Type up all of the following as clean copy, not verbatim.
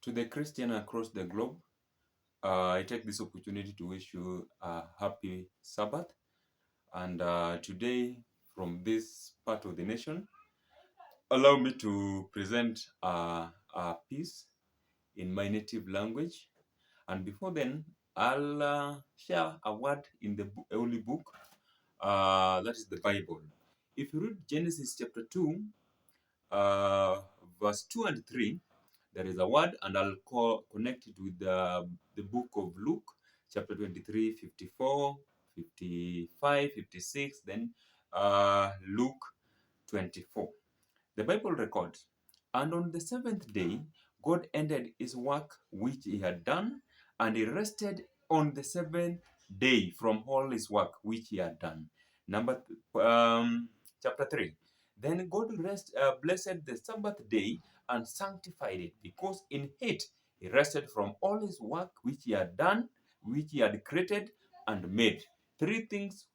To the Christian across the globe, I take this opportunity to wish you a happy Sabbath. And today, from this part of the nation, allow me to present a piece in my native language. And before then, I'll share a word in the Holy Book, that is the Bible. If you read Genesis chapter 2, verse 2 and 3, there is a word, and I'll connect it with the book of Luke, chapter 23, 54, 55, 56, then Luke 24. The Bible records, and on the seventh day, God ended his work which he had done, and he rested on the seventh day from all his work which he had done. Chapter 3. Then God blessed the Sabbath day and sanctified it, because in it he rested from all his work which he had done, which he had created and made. Three things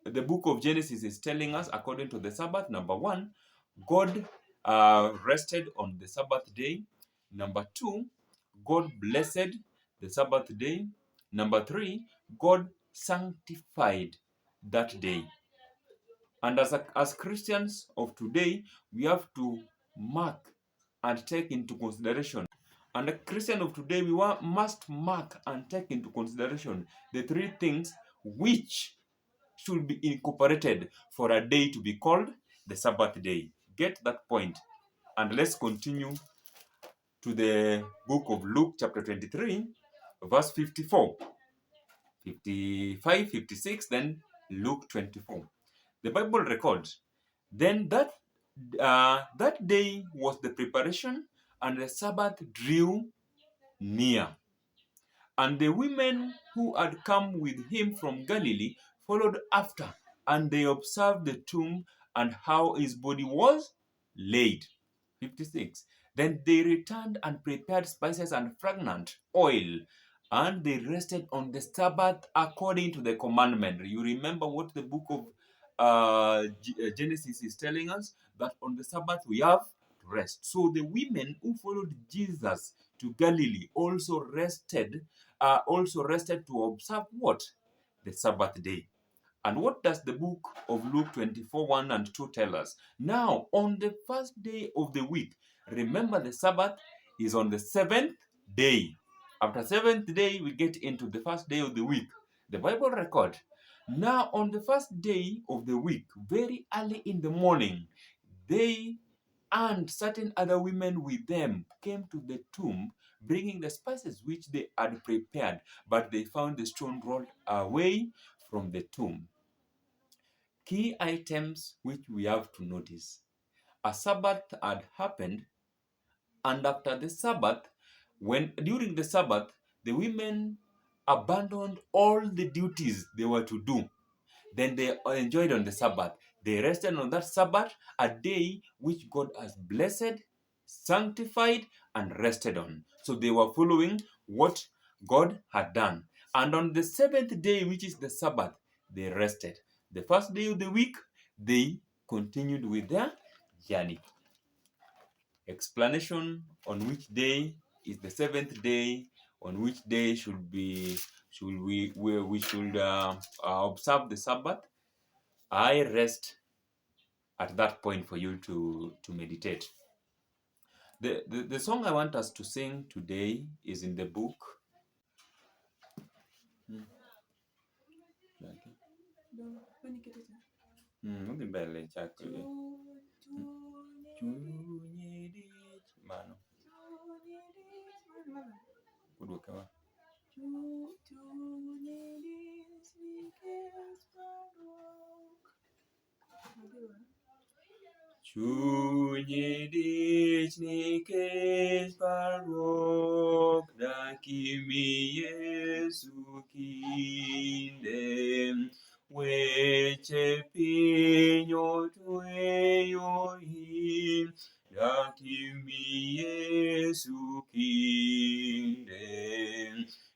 the book of Genesis is telling us according to the Sabbath. Number one, God rested on the Sabbath day. Number two, God blessed the Sabbath day. Number three, God sanctified that day. And as Christians of today, we have to mark and take into consideration. And a Christian of today, we must mark and take into consideration the three things which should be incorporated for a day to be called the Sabbath day. Get that point. And let's continue to the book of Luke, chapter 23, verse 54, 55, 56, then Luke 24. The Bible records, then that day was the preparation, and the Sabbath drew near. And the women who had come with him from Galilee followed after, and they observed the tomb and how his body was laid. 56. Then they returned and prepared spices and fragrant oil, and they rested on the Sabbath according to the commandment. You remember what the book of Genesis is telling us? That on the Sabbath we have rest. So the women who followed Jesus to Galilee also rested to observe what? The Sabbath day. And what does the book of Luke 24, 1 and 2 tell us? Now, on the first day of the week, remember the Sabbath is on the seventh day. After seventh day, we get into the first day of the week. The Bible record. Now, on the first day of the week, very early in the morning, they and certain other women with them came to the tomb, bringing the spices which they had prepared, but they found the stone rolled away from the tomb. Key items which we have to notice. A Sabbath had happened, and after the Sabbath, during the Sabbath, the women abandoned all the duties they were to do. Then they enjoyed on the Sabbath. They rested on that Sabbath, a day which God has blessed, sanctified, and rested on. So they were following what God had done. And on the seventh day, which is the Sabbath, they rested. The first day of the week, they continued with their journey. Explanation on which day is the seventh day, on which day we should observe the Sabbath. I rest at that point for you to meditate. The song I want us to sing today is in the book. Chunyi nikech parruok dak imi Yesu kinde, weche piny otweyo im, dak imi Yesu kinde,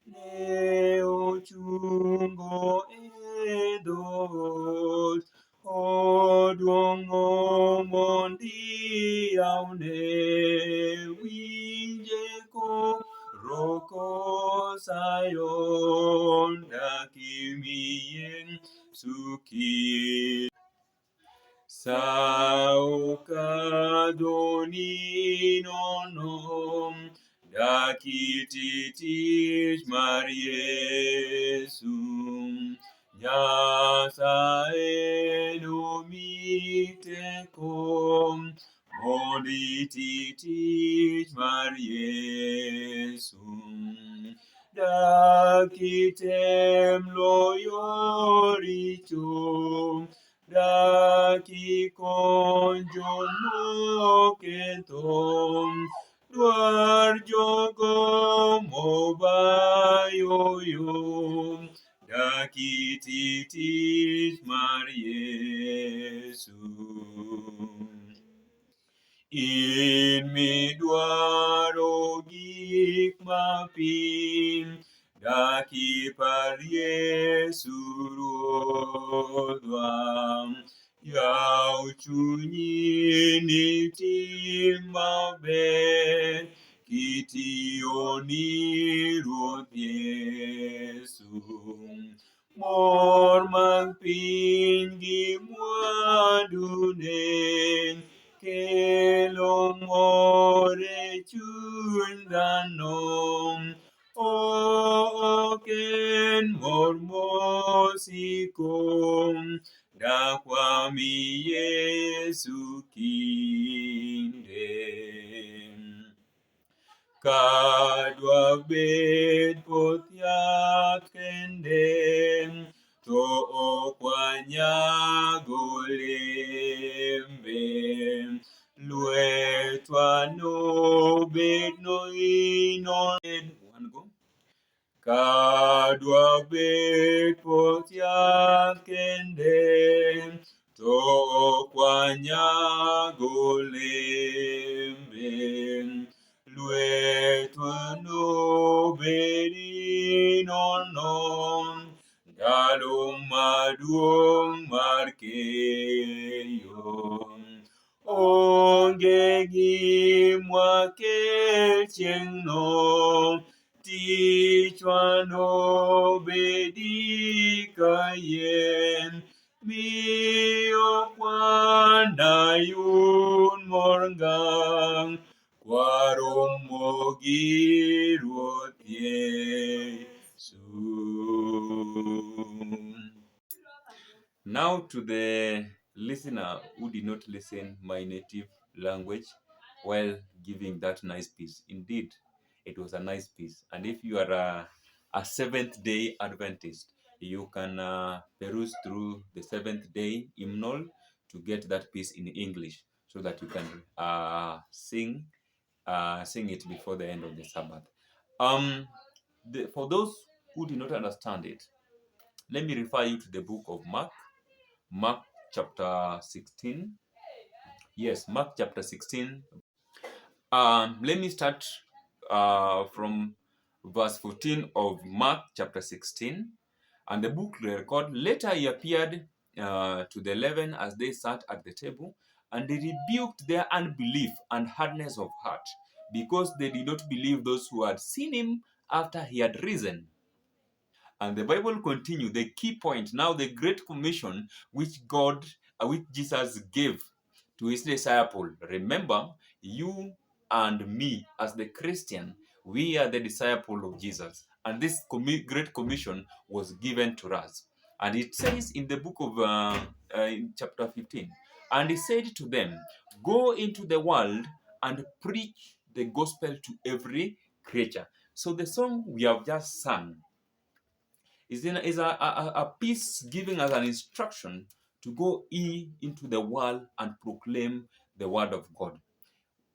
ne ochungo e dhoot oduong'o mondi yawne winje sayon dakimien suki Saukadoni nonom dakititich Mariesum Yasa enomitekom modititich Mariesum Dakitem loyorichum Daki konjomo kentom Duar jogo mobayoyo Daki titis Mariesu In mi dwaro gik mapiny daki par Yesu Ruodhwa yaw chunyi ni tim maber kitiyo ni Ruoth Yesu mor mag piny gi mwandune kelo mor e chuny dhano ok en mor mosiko dakwami Yesu kinde kadwa bet koth yath kende to ok wanyago olembe lwetwa nobed noino kadwa bet koth yath kende to ok wanyago olembe lwetwa nobedi nono ndalo maduong' mar keyo onge gimwakel chieng'no tichwa nobedi kayiem miyo kwanayud mor ngang' kwaromo gi Ruoth Yesu. Now to the listener who did not listen my native language while giving that nice piece. Indeed, it was a nice piece. And if you are a Seventh-day Adventist, you can peruse through the Seventh-day hymnal to get that piece in English so that you can sing it before the end of the Sabbath. For those who do not understand it, let me refer you to the book of Mark chapter 16. Yes, Mark chapter 16. Let me start from verse 14 of Mark chapter 16. And the book record, later he appeared to the 11 as they sat at the table, and they rebuked their unbelief and hardness of heart, because they did not believe those who had seen him after he had risen. And the Bible continues, the key point, now the Great Commission which Jesus gave to his disciple. Remember, you and me as the Christian, we are the disciple of Jesus. And this Great Commission was given to us. And it says in the book of in chapter 15, and he said to them, go into the world and preach the gospel to every creature. So the song we have just sung is a piece giving us an instruction to go into the world and proclaim the word of God.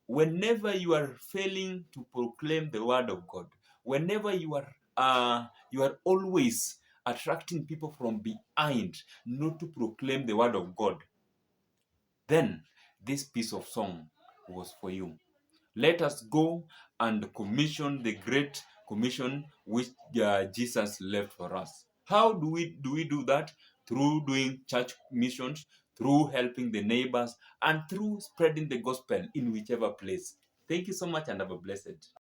Whenever you are failing to proclaim the word of God, whenever you are always attracting people from behind not to proclaim the word of God, then this piece of song was for you. Let us go and commission the Great Commission which Jesus left for us. How do we do that? Through doing church missions, through helping the neighbors, and through spreading the gospel in whichever place. Thank you so much and have a blessed